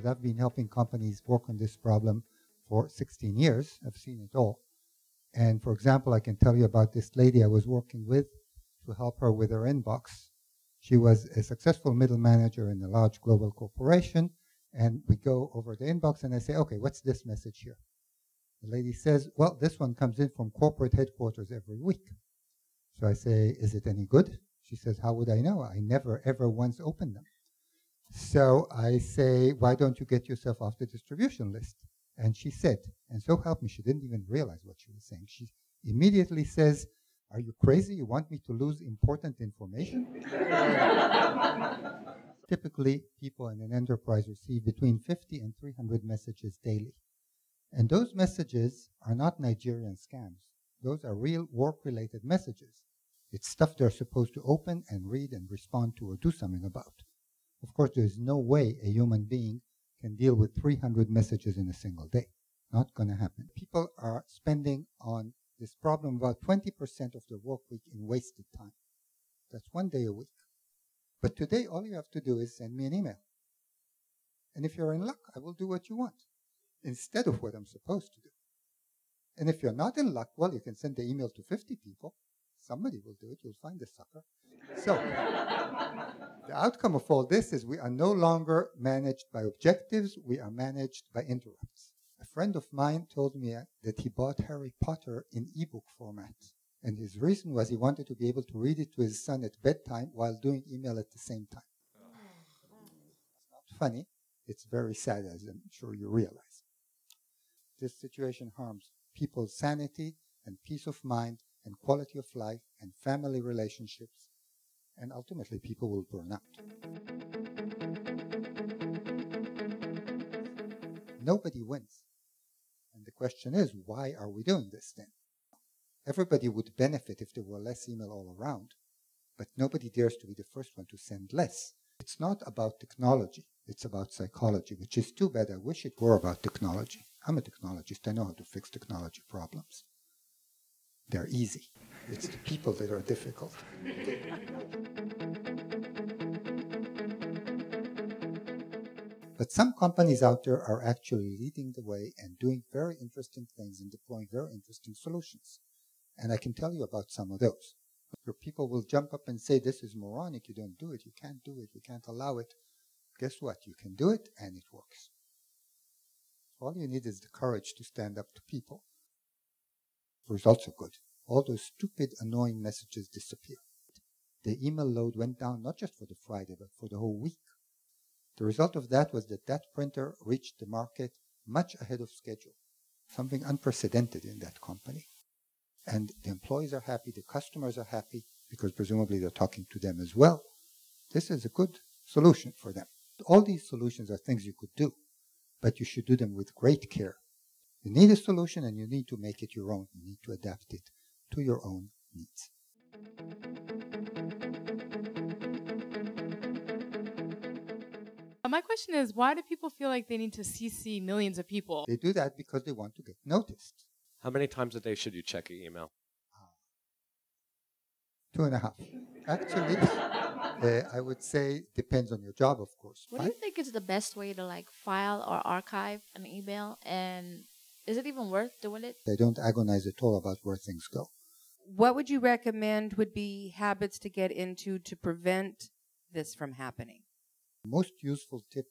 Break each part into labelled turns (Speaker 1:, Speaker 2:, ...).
Speaker 1: because I've been helping companies work on this problem for 16 years. I've seen it all. And for example, I can tell you about this lady I was working with to help her with her inbox. She was a successful middle manager in a large global corporation. And we go over the inbox and I say, okay, what's this message here? The lady says, well, this one comes in from corporate headquarters every week. So I say, is it any good? She says, how would I know? I never, ever once opened them. So I say, why don't you get yourself off the distribution list? And she said, and so help me, she didn't even realize what she was saying. She immediately says, are you crazy? You want me to lose important information? Typically, people in an enterprise receive between 50 and 300 messages daily. And those messages are not Nigerian scams. Those are real work-related messages. It's stuff they're supposed to open and read and respond to or do something about. Of course, there's no way a human being can deal with 300 messages in a single day. Not going to happen. People are spending on this problem about 20% of their work week in wasted time. That's 1 day a week. But today, all you have to do is send me an email. And if you're in luck, I will do what you want instead of what I'm supposed to do. And if you're not in luck, well, you can send the email to 50 people. Somebody will do it. You'll find a sucker. So the outcome of all this is we are no longer managed by objectives. We are managed by interrupts. A friend of mine told me that he bought Harry Potter in ebook format. And his reason was he wanted to be able to read it to his son at bedtime while doing email at the same time. It's not funny. It's very sad, as I'm sure you realize. This situation harms people's sanity and peace of mind and quality of life and family relationships. And ultimately, people will burn out. Nobody wins. And the question is, why are we doing this then? Everybody would benefit if there were less email all around, but nobody dares to be the first one to send less. It's not about technology. It's about psychology, which is too bad. I wish it were about technology. I'm a technologist. I know how to fix technology problems. They're easy. It's the people that are difficult. But some companies out there are actually leading the way and doing very interesting things and deploying very interesting solutions. And I can tell you about some of those. Your people will jump up and say, this is moronic, you don't do it, you can't do it, we can't allow it. Guess what? You can do it, and it works. All you need is the courage to stand up to people. The results are good. All those stupid, annoying messages disappear. The email load went down not just for the Friday, but for the whole week. The result of that was that printer reached the market much ahead of schedule, something unprecedented in that company. And the employees are happy, the customers are happy, because presumably they're talking to them as well. This is a good solution for them. All these solutions are things you could do, but you should do them with great care. You need a solution and you need to make it your own. You need to adapt it to your own needs.
Speaker 2: My question is, why do people feel like they need to CC millions of people?
Speaker 1: They do that because they want to get noticed.
Speaker 3: How many times a day should you check your email?
Speaker 1: 2.5. Actually, I would say depends on your job, of course.
Speaker 4: What do you think is the best way to file or archive an email? And is it even worth doing it?
Speaker 1: They don't agonize at all about where things go.
Speaker 5: What would you recommend would be habits to get into to prevent this from happening?
Speaker 1: The most useful tip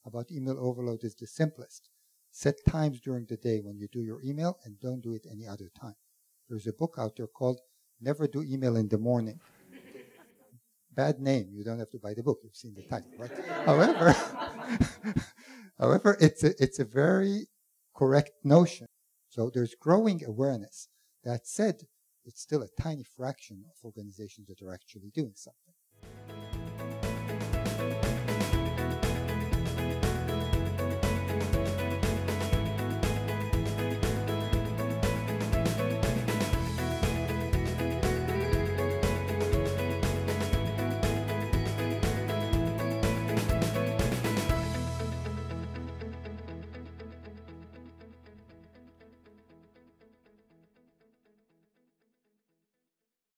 Speaker 1: about email overload is the simplest. Set times during the day when you do your email and don't do it any other time. There's a book out there called Never Do Email in the Morning. Bad name. You don't have to buy the book. You've seen the title, right? However, it's a very correct notion. So there's growing awareness. That said, it's still a tiny fraction of organizations that are actually doing something.